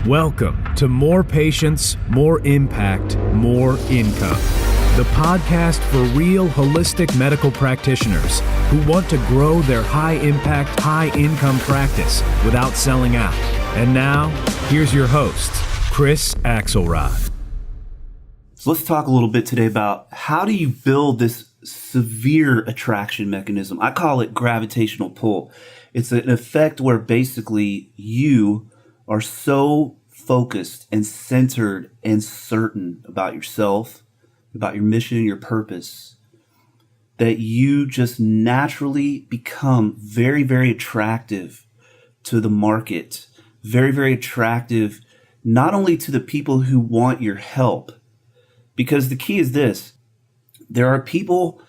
Welcome to More Patience, More Impact, More Income, the podcast for real holistic medical practitioners who want to grow their high-impact, high-income practice without selling out. And now, here's your host, Chris Axelrad. So let's talk a little bit today about how do you build this severe attraction mechanism. I call it gravitational pull. It's an effect where basically you are so focused and centered and certain about yourself, about your mission, your purpose, that you just naturally become very, very attractive to the market, very, very attractive, not only to the people who want your help, because the key is this. There are people,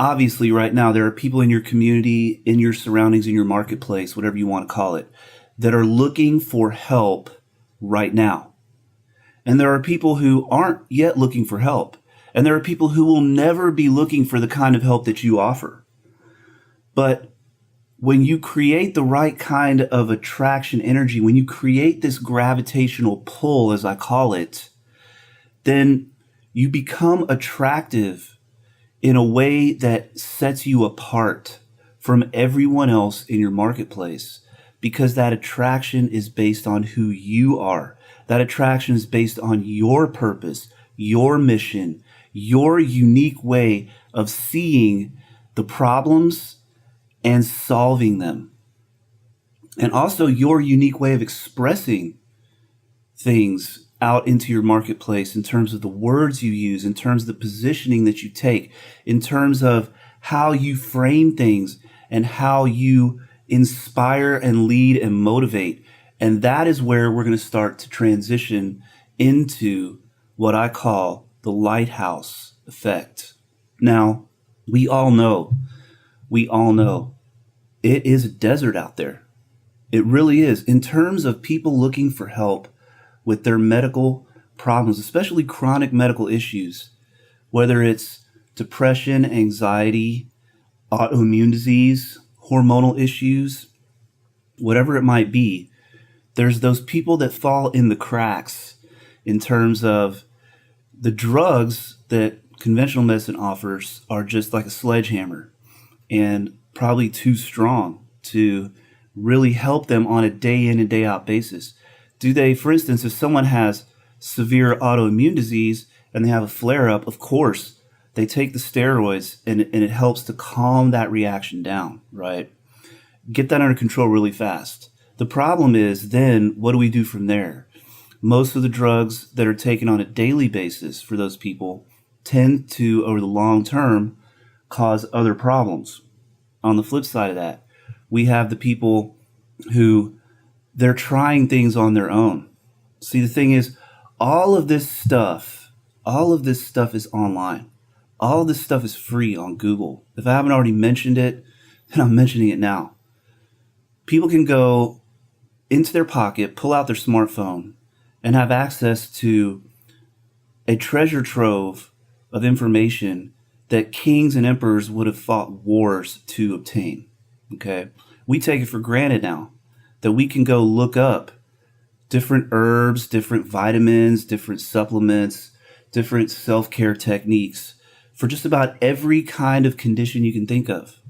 obviously right now, there are people in your community, in your surroundings, in your marketplace, whatever you want to call it, that are looking for help right now. And there are people who aren't yet looking for help. And there are people who will never be looking for the kind of help that you offer. But when you create the right kind of attraction energy, when you create this gravitational pull, as I call it, then you become attractive in a way that sets you apart from everyone else in your marketplace, because that attraction is based on who you are. That attraction is based on your purpose, your mission, your unique way of seeing the problems and solving them. And also your unique way of expressing things out into your marketplace in terms of the words you use, in terms of the positioning that you take, in terms of how you frame things and how you inspire and lead and motivate. And that is where we're going to start to transition into what I call the lighthouse effect. Now, we all know it is a desert out there. It really is. In terms of people looking for help with their medical problems, especially chronic medical issues, whether it's depression, anxiety, autoimmune disease, hormonal issues, whatever it might be, there's those people that fall in the cracks in terms of the drugs that conventional medicine offers are just like a sledgehammer and probably too strong to really help them on a day in and day out basis. Do they, for instance, if someone has severe autoimmune disease and they have a flare-up, of course, they take the steroids and it helps to calm that reaction down, right? Get that under control really fast. The problem is then what do we do from there? Most of the drugs that are taken on a daily basis for those people tend to, over the long term, cause other problems. On the flip side of that, we have the people who they're trying things on their own. See, the thing is, all of this stuff is online. All of this stuff is free on Google. If I haven't already mentioned it, then I'm mentioning it now. People can go into their pocket, pull out their smartphone, and have access to a treasure trove of information that kings and emperors would have fought wars to obtain. Okay? We take it for granted now that we can go look up different herbs, different vitamins, different supplements, different self-care techniques for just about every kind of condition you can think of.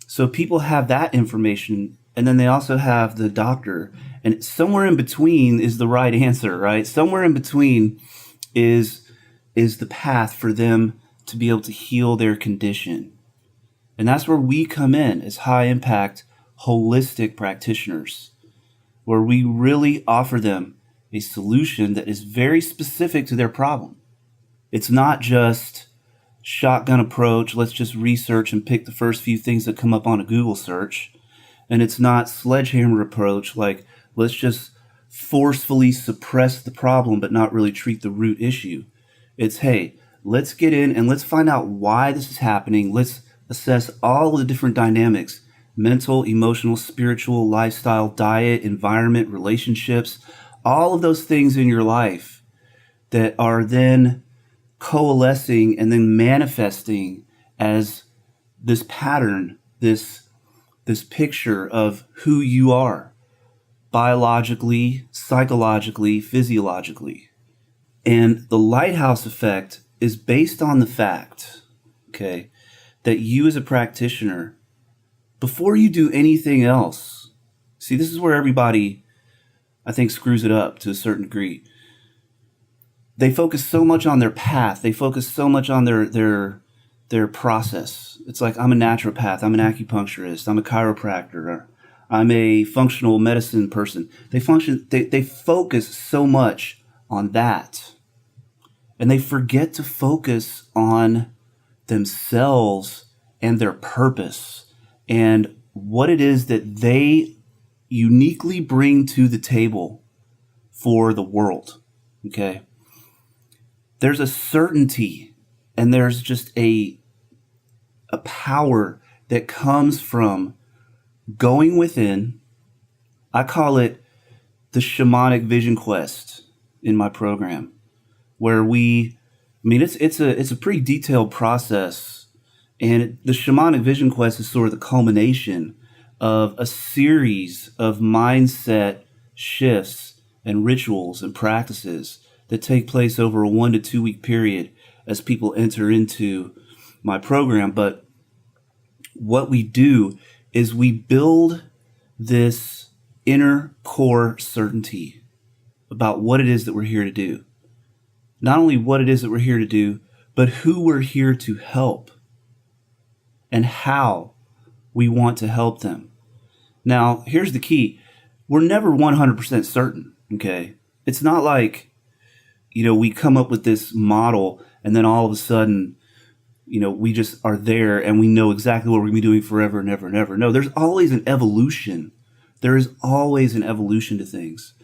So people have that information, and then they also have the doctor, and somewhere in between is the right answer, right? Somewhere in between is the path for them to be able to heal their condition. And that's where we come in as high impact, holistic practitioners, where we really offer them a solution that is very specific to their problem. It's not just shotgun approach, let's just research and pick the first few things that come up on a Google search. And it's not sledgehammer approach, like let's just forcefully suppress the problem but not really treat the root issue. It's, hey, let's get in and let's find out why this is happening. Let's assess all of the different dynamics, mental, emotional, spiritual, lifestyle, diet, environment, relationships, all of those things in your life that are then coalescing and then manifesting as this pattern, this picture of who you are. biologically, psychologically, physiologically. And the lighthouse effect is based on the fact, okay, that you as a practitioner, before you do anything else, see, this is where everybody, I think, screws it up to a certain degree. They focus so much on their path. They focus so much on their process. It's like, I'm a naturopath, I'm an acupuncturist, I'm a chiropractor, I'm a functional medicine person. They focus so much on that. And they forget to focus on themselves and their purpose and what it is that they uniquely bring to the table for the world. Okay? There's a certainty and there's just a power that comes from going within. I call it the shamanic vision quest in my program, where it's a pretty detailed process, and the shamanic vision quest is sort of the culmination of a series of mindset shifts and rituals and practices that take place over a 1 to 2 week period as people enter into my program. But what we do is we build this inner core certainty about what it is that we're here to do. Not only what it is that we're here to do, but who we're here to help and how we want to help them. Now, here's the key. We're never 100% certain, okay? It's not like, we come up with this model and then all of a sudden, we just are there and we know exactly what we're going to be doing forever and ever and ever. No, there's always an evolution. There is always an evolution to things.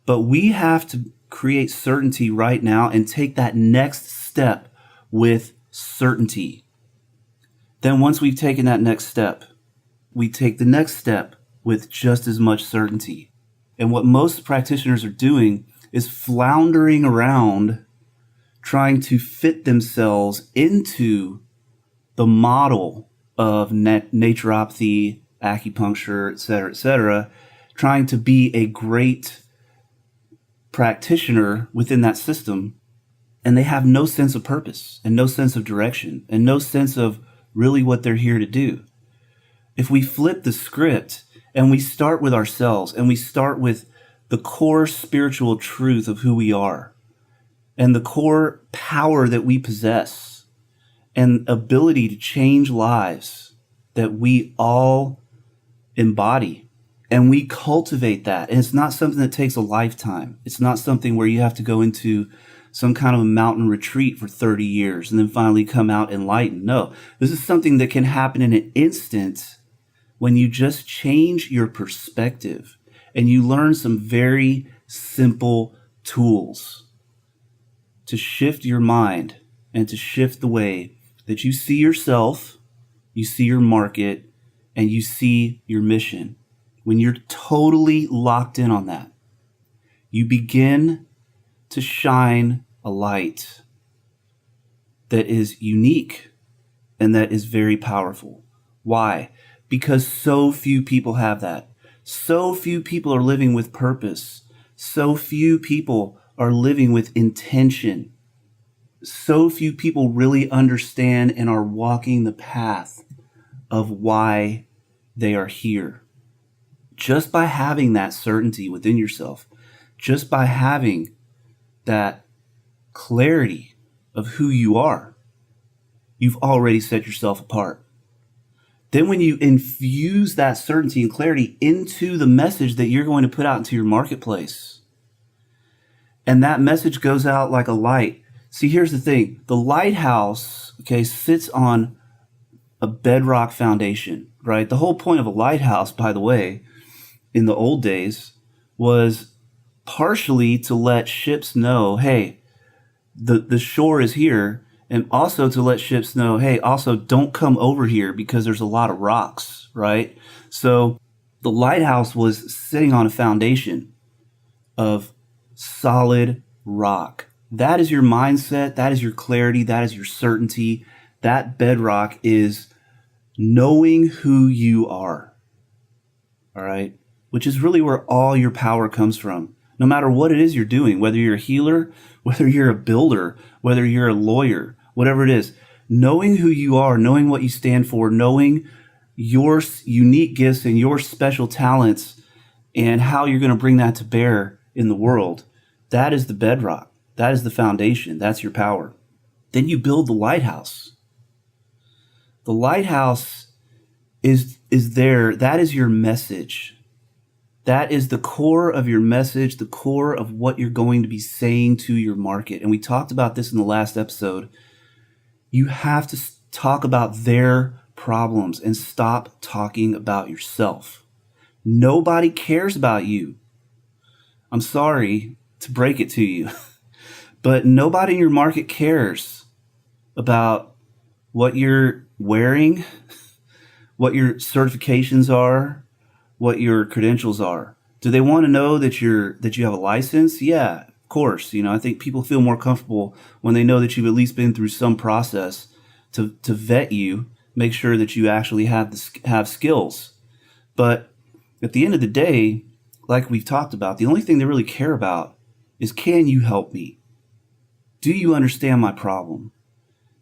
But we have to create certainty right now and take that next step with certainty. Then once we've taken that next step, we take the next step with just as much certainty. And what most practitioners are doing is floundering around trying to fit themselves into the model of naturopathy, acupuncture, et cetera, trying to be a great practitioner within that system, and they have no sense of purpose and no sense of direction and no sense of really what they're here to do. If we flip the script and we start with ourselves and we start with the core spiritual truth of who we are and the core power that we possess and ability to change lives that we all embody, and we cultivate that. And it's not something that takes a lifetime. It's not something where you have to go into some kind of a mountain retreat for 30 years and then finally come out enlightened. No, this is something that can happen in an instant when you just change your perspective and you learn some very simple tools to shift your mind and to shift the way that you see yourself, you see your market, and you see your mission. When you're totally locked in on that, you begin to shine a light that is unique and that is very powerful. Why? Because so few people have that. So few people are living with purpose. So few people are living with intention. So few people really understand and are walking the path of why they are here. Just by having that certainty within yourself, just by having that clarity of who you are, you've already set yourself apart. Then when you infuse that certainty and clarity into the message that you're going to put out into your marketplace, and that message goes out like a light. See, here's the thing. The lighthouse, sits on a bedrock foundation, right? The whole point of a lighthouse, by the way, in the old days was partially to let ships know, hey, the shore is here, and also to let ships know, hey, also don't come over here because there's a lot of rocks, right? So the lighthouse was sitting on a foundation of solid rock. That is your mindset. That is your clarity. That is your certainty. That bedrock is knowing who you are. All right. which is really where all your power comes from. No matter what it is you're doing, whether you're a healer, whether you're a builder, whether you're a lawyer, whatever it is, knowing who you are, knowing what you stand for, knowing your unique gifts and your special talents and how you're going to bring that to bear in the world, that is the bedrock. That is the foundation. That's your power. Then you build the lighthouse. The lighthouse is there. That is your message. That is the core of your message, the core of what you're going to be saying to your market. And we talked about this in the last episode. You have to talk about their problems and stop talking about yourself. Nobody cares about you. I'm sorry to break it to you, but nobody in your market cares about what you're wearing, what your certifications are, what your credentials are. Do they want to know that you have a license? Yeah, of course. I think people feel more comfortable when they know that you've at least been through some process to vet you, make sure that you actually have skills. But at the end of the day, like we've talked about, the only thing they really care about is, can you help me? Do you understand my problem?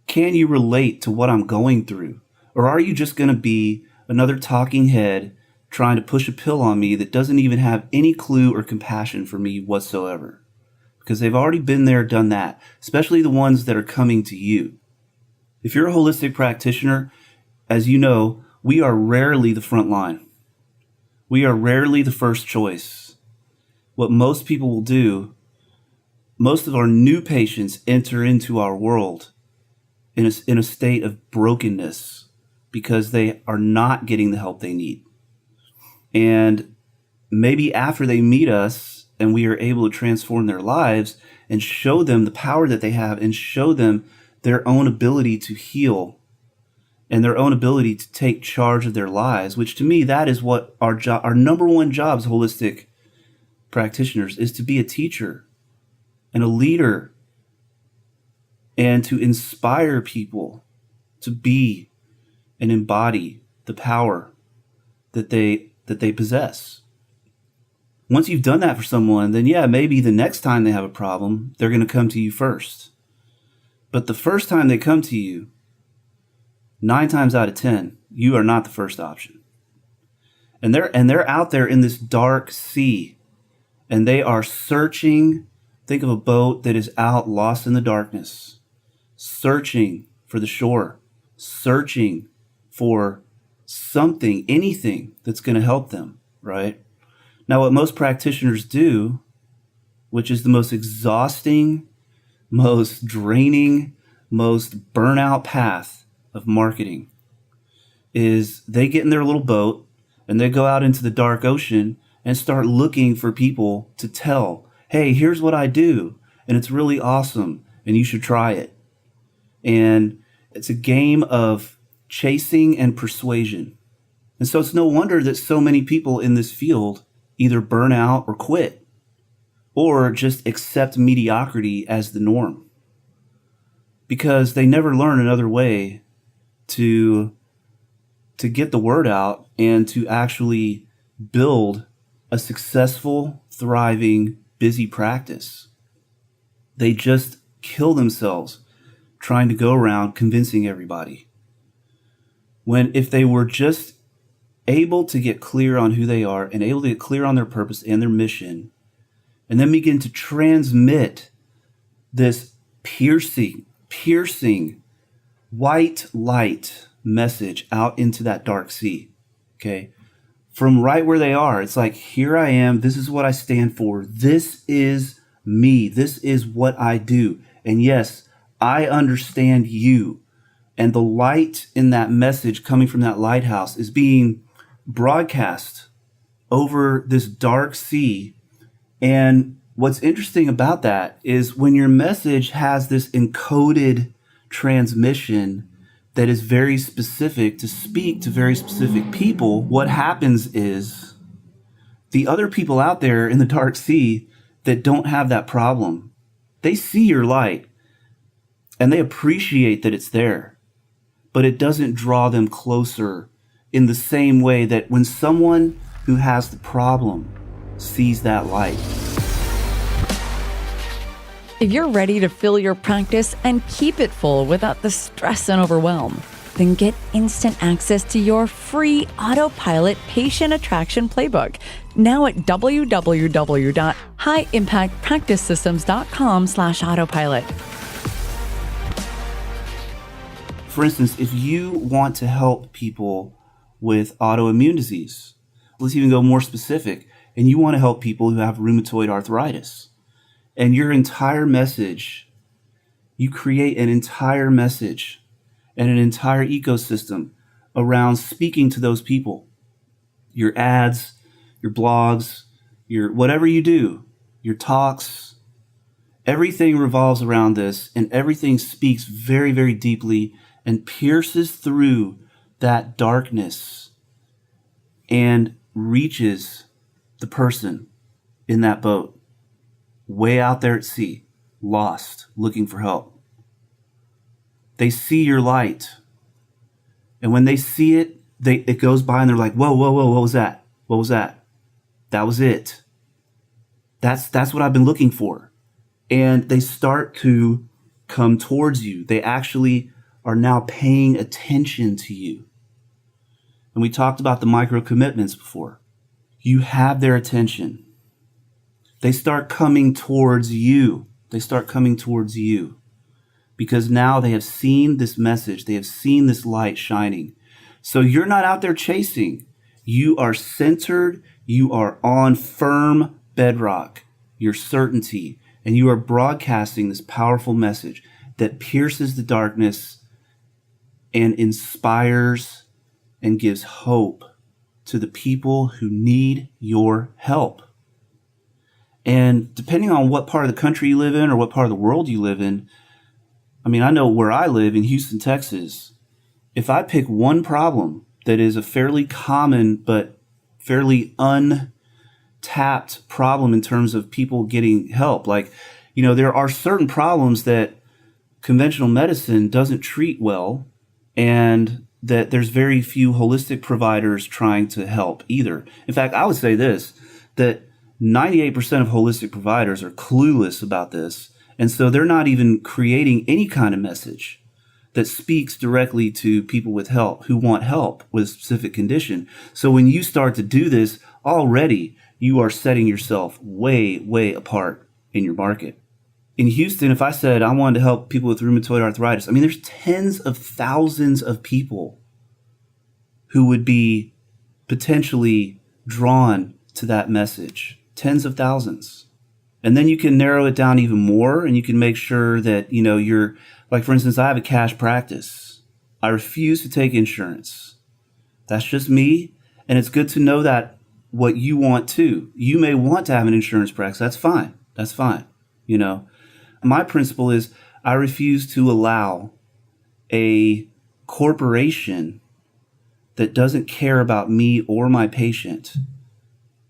Can you relate to what I'm going through? Or are you just going to be another talking head trying to push a pill on me that doesn't even have any clue or compassion for me whatsoever? Because they've already been there, done that, especially the ones that are coming to you. If you're a holistic practitioner, as you know, we are rarely the front line. We are rarely the first choice. What most people will do, most of our new patients enter into our world in a state of brokenness because they are not getting the help they need. And maybe after they meet us and we are able to transform their lives and show them the power that they have and show them their own ability to heal and their own ability to take charge of their lives, which to me, that is what our number one job as holistic practitioners is, to be a teacher and a leader and to inspire people to be and embody the power that they possess. Once you've done that for someone, then yeah, maybe the next time they have a problem, they're going to come to you first. But the first time they come to you, 9 times out of 10, you are not the first option. And they're out there in this dark sea, and they are searching. Think of a boat that is out, lost in the darkness, searching for the shore, searching for something, anything that's going to help them, right? Now, what most practitioners do, which is the most exhausting, most draining, most burnout path of marketing, is they get in their little boat and they go out into the dark ocean and start looking for people to tell, hey, here's what I do, and it's really awesome, and you should try it. And it's a game of chasing and persuasion. And so it's no wonder that so many people in this field either burn out or quit, or just accept mediocrity as the norm, because they never learn another way to get the word out and to actually build a successful, thriving, busy practice. They just kill themselves trying to go around convincing everybody. When if they were just able to get clear on who they are and able to get clear on their purpose and their mission, and then begin to transmit this piercing white light message out into that dark sea, okay? From right where they are, it's like, here I am, this is what I stand for, this is me, this is what I do, and yes, I understand you. And the light in that message coming from that lighthouse is being broadcast over this dark sea. And what's interesting about that is when your message has this encoded transmission that is very specific to speak to very specific people, what happens is the other people out there in the dark sea that don't have that problem, they see your light and they appreciate that it's there, but it doesn't draw them closer in the same way that when someone who has the problem sees that light. If you're ready to fill your practice and keep it full without the stress and overwhelm, then get instant access to your free Autopilot Patient Attraction Playbook now at www.highimpactpracticesystems.com/autopilot. For instance, if you want to help people with autoimmune disease, let's even go more specific, and you want to help people who have rheumatoid arthritis, and your entire message, you create an entire message and an entire ecosystem around speaking to those people. Your ads, your blogs, your whatever you do, your talks, everything revolves around this, and everything speaks very, very deeply and pierces through that darkness and reaches the person in that boat, way out there at sea, lost, looking for help. They see your light. And when they see it, it goes by and they're like, whoa, whoa, whoa, what was that? What was that? That was it. That's what I've been looking for. And they start to come towards you. They actually are now paying attention to you. And we talked about the micro commitments before. You have their attention. They start coming towards you. Because now they have seen this message. They have seen this light shining. So you're not out there chasing. You are centered. You are on firm bedrock, your certainty, and you are broadcasting this powerful message that pierces the darkness and inspires and gives hope to the people who need your help. And depending on what part of the country you live in or what part of the world you live in, I mean, I know where I live in Houston, Texas, if I pick one problem that is a fairly common but fairly untapped problem in terms of people getting help, like, there are certain problems that conventional medicine doesn't treat well, and that there's very few holistic providers trying to help either. In fact, I would say this, that 98% of holistic providers are clueless about this. And so they're not even creating any kind of message that speaks directly to people with help who want help with a specific condition. So when you start to do this, already you are setting yourself way, way apart in your market. In Houston, if I said I wanted to help people with rheumatoid arthritis, I mean, there's tens of thousands of people who would be potentially drawn to that message. Tens of thousands. And then you can narrow it down even more, and you can make sure that, you're, like, for instance, I have a cash practice. I refuse to take insurance. That's just me. And it's good to know that what you want too. You may want to have an insurance practice. That's fine. My principle is I refuse to allow a corporation that doesn't care about me or my patient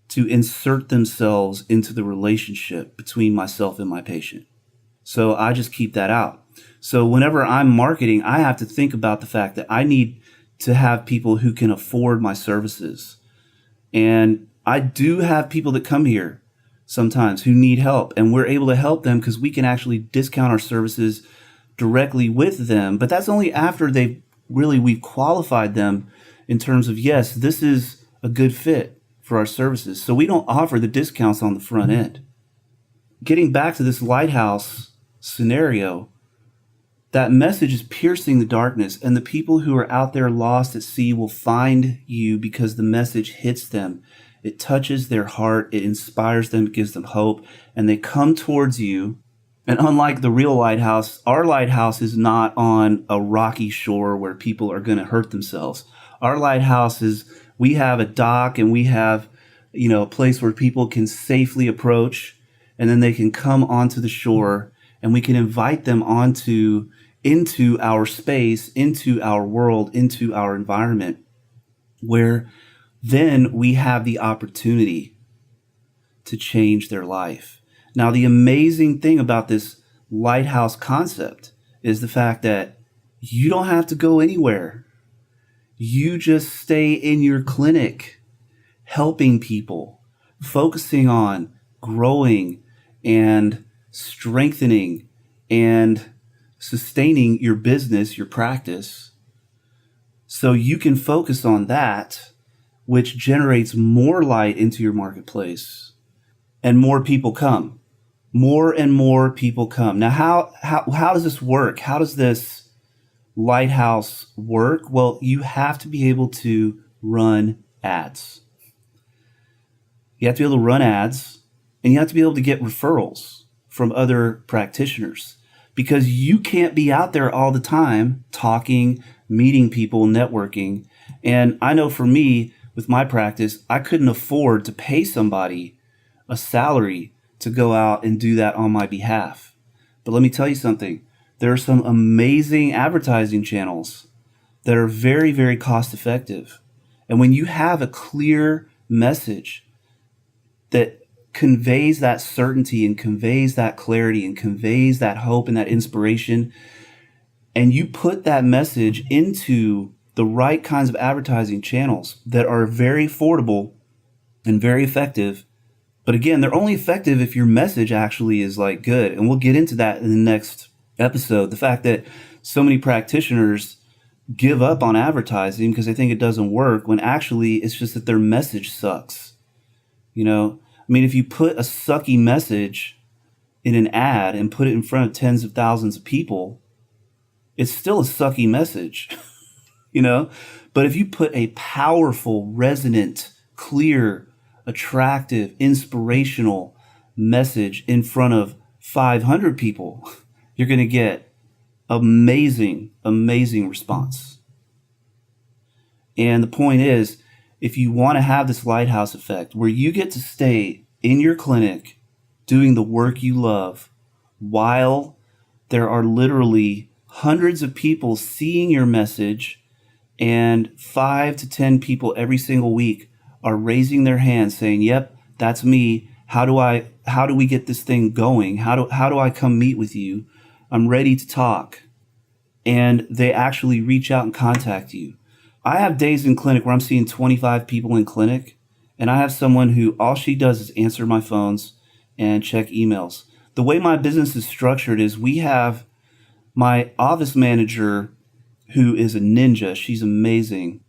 to insert themselves into the relationship between myself and my patient. So I just keep that out. So whenever I'm marketing, I have to think about the fact that I need to have people who can afford my services. And I do have people that come here sometimes who need help, and we're able to help them because we can actually discount our services directly with them. But that's only after we've qualified them in terms of, yes, this is a good fit for our services. So we don't offer the discounts on the front end. Getting back to this lighthouse scenario, that message is piercing the darkness, and the people who are out there lost at sea will find you because the message hits them. It touches their heart, it inspires them, it gives them hope, and they come towards you. And unlike the real lighthouse, our lighthouse is not on a rocky shore where people are going to hurt themselves. Our lighthouse we have a dock, and we have, a place where people can safely approach, and then they can come onto the shore, and we can invite them into our space, into our world, into our environment, where then we have the opportunity to change their life. Now, the amazing thing about this lighthouse concept is the fact that you don't have to go anywhere. You just stay in your clinic helping people, focusing on growing and strengthening and sustaining your business, your practice, so you can focus on that, which generates more light into your marketplace, and more people come. More and more people come. Now, how does this work? How does this lighthouse work? Well, you have to be able to run ads. You have to be able to run ads, and you have to be able to get referrals from other practitioners, because you can't be out there all the time talking, meeting people, networking. And I know for me, with my practice, I couldn't afford to pay somebody a salary to go out and do that on my behalf. But let me tell you something. There are some amazing advertising channels that are very, very cost effective. And when you have a clear message that conveys that certainty and conveys that clarity and conveys that hope and that inspiration, and you put that message into the right kinds of advertising channels that are very affordable and very effective. But again, they're only effective if your message actually is like good. And we'll get into that in the next episode. The fact that so many practitioners give up on advertising because they think it doesn't work, when actually it's just that their message sucks. You know, I mean, if you put a sucky message in an ad and put it in front of tens of thousands of people, it's still a sucky message, you know? But if you put a powerful, resonant, clear, attractive, inspirational message in front of 500 people, you're going to get amazing, amazing response. And the point is, if you want to have this lighthouse effect where you get to stay in your clinic doing the work you love while there are literally hundreds of people seeing your message, and 5 to 10 people every single week are raising their hands saying, yep, that's me. How do we get this thing going? How do I come meet with you? I'm ready to talk. And they actually reach out and contact you. I have days in clinic where I'm seeing 25 people in clinic, and I have someone who all she does is answer my phones and check emails. The way my business is structured is we have my office manager, who is a ninja. She's amazing.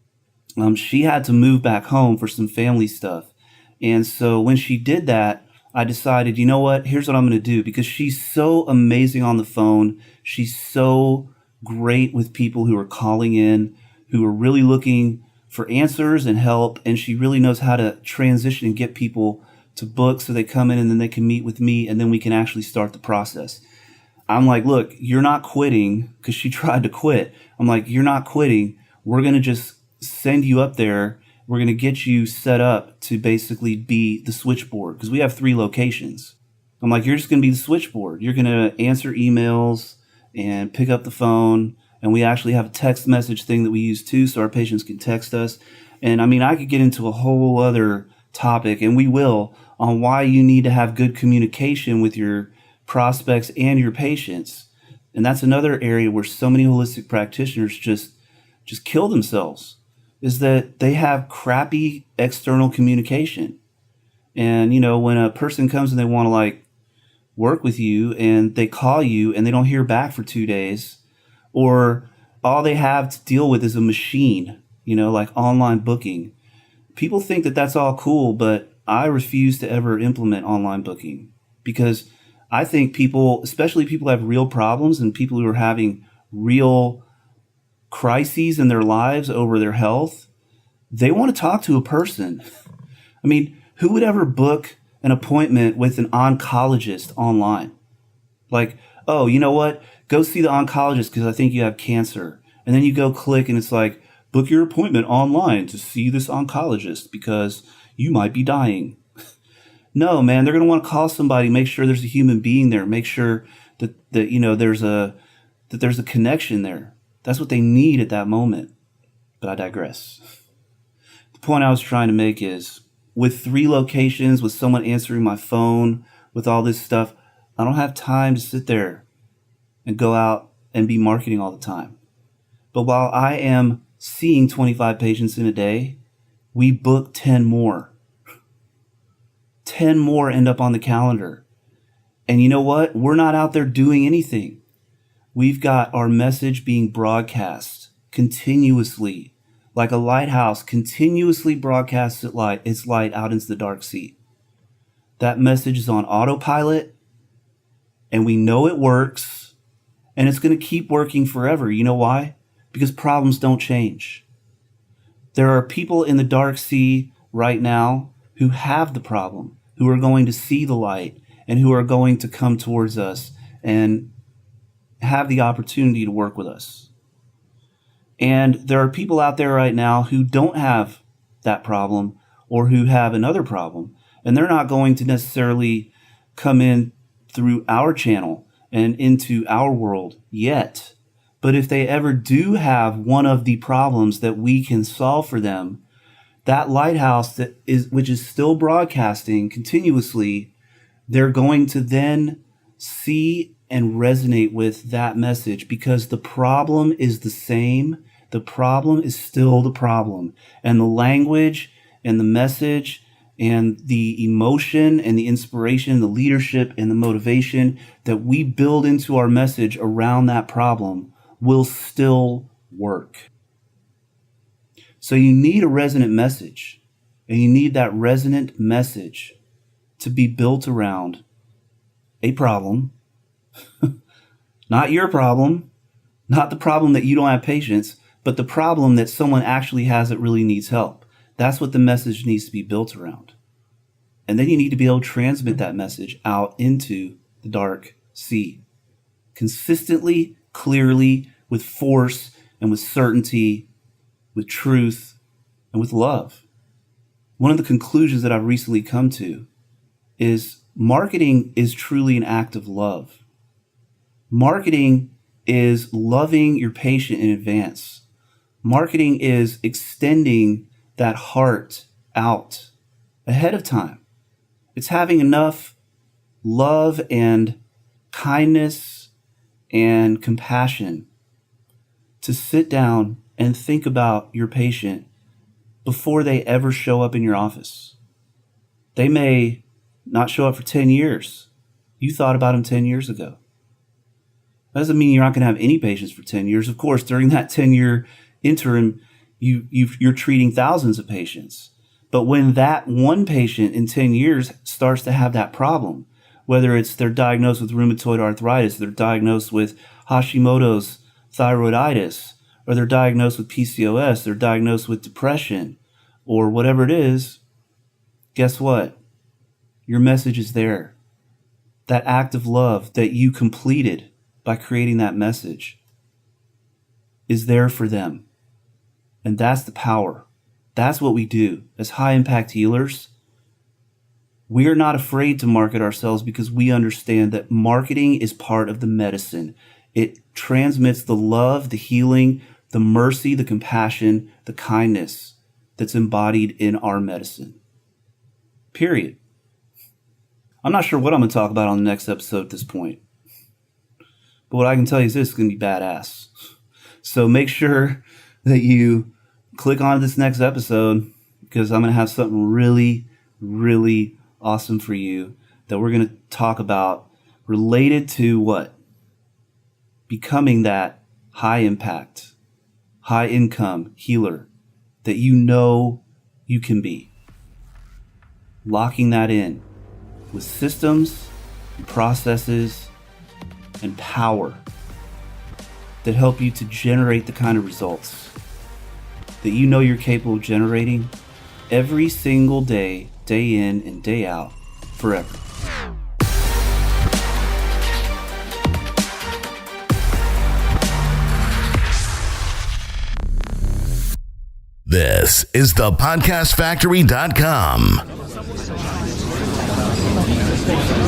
She had to move back home for some family stuff. And so when she did that, I decided, you know what, here's what I'm going to do, because she's so amazing on the phone. She's so great with people who are calling in, who are really looking for answers and help. And she really knows how to transition and get people to book so they come in and then they can meet with me, and then we can actually start the process. I'm like, look, you're not quitting, because she tried to quit. I'm like, you're not quitting. We're going to just send you up there. We're going to get you set up to basically be the switchboard, because we have 3 locations. I'm like, you're just going to be the switchboard. You're going to answer emails and pick up the phone. And we actually have a text message thing that we use too, so our patients can text us. And I mean, I could get into a whole other topic, and we will, on why you need to have good communication with your prospects and your patients. And that's another area where so many holistic practitioners just kill themselves, is that they have crappy external communication. And, you know, when a person comes and they want to like work with you and they call you and they don't hear back for 2 days, or all they have to deal with is a machine, you know, like online booking. People think that that's all cool, but I refuse to ever implement online booking, because I think people, especially people who have real problems and people who are having real crises in their lives over their health, they want to talk to a person. I mean, who would ever book an appointment with an oncologist online? Like, oh, you know what? Go see the oncologist because I think you have cancer. And then you go click and it's like, book your appointment online to see this oncologist because you might be dying. No, man, they're going to want to call somebody, make sure there's a human being there, make sure that you know there's a connection there. That's what they need at that moment. But I digress. The point I was trying to make is, with 3 locations, with someone answering my phone, with all this stuff, I don't have time to sit there and go out and be marketing all the time. But while I am seeing 25 patients in a day, we book 10 more. 10 more end up on the calendar. And you know what? We're not out there doing anything. We've got our message being broadcast continuously, like a lighthouse continuously broadcasts its light out into the dark sea. That message is on autopilot, and we know it works, and it's going to keep working forever. You know why? Because problems don't change. There are people in the dark sea right now who have the problem, who are going to see the light, and who are going to come towards us and have the opportunity to work with us. And there are people out there right now who don't have that problem or who have another problem, and they're not going to necessarily come in through our channel and into our world yet. But if they ever do have one of the problems that we can solve for them, that lighthouse which is still broadcasting continuously, they're going to then see and resonate with that message, because the problem is the same. The problem is still the problem. And the language and the message and the emotion and the inspiration, the leadership and the motivation that we build into our message around that problem will still work. So you need a resonant message, and you need that resonant message to be built around a problem, not your problem, not the problem that you don't have patience, but the problem that someone actually has that really needs help. That's what the message needs to be built around. And then you need to be able to transmit that message out into the dark sea consistently, clearly, with force and with certainty, with truth and with love. One of the conclusions that I've recently come to is marketing is truly an act of love. Marketing is loving your patient in advance. Marketing is extending that heart out ahead of time. It's having enough love and kindness and compassion to sit down and think about your patient before they ever show up in your office. They may not show up for 10 years. You thought about them 10 years ago. That doesn't mean you're not going to have any patients for 10 years. Of course, during that 10-year interim, you're treating thousands of patients. But when that one patient in 10 years starts to have that problem, whether it's they're diagnosed with rheumatoid arthritis, they're diagnosed with Hashimoto's thyroiditis, or they're diagnosed with PCOS, they're diagnosed with depression, or whatever it is, guess what? Your message is there. That act of love that you completed by creating that message is there for them. And that's the power. That's what we do as high impact healers. We are not afraid to market ourselves because we understand that marketing is part of the medicine. It transmits the love, the healing, the mercy, the compassion, the kindness that's embodied in our medicine. Period. I'm not sure what I'm going to talk about on the next episode at this point. But what I can tell you is this is going to be badass. So make sure that you click on this next episode, because I'm going to have something really, really awesome for you that we're going to talk about related to what? Becoming that high impact, high income healer that you know you can be. Locking that in with systems and processes and power that help you to generate the kind of results that you know you're capable of generating every single day, day in and day out, forever. This is the podcastfactory.com.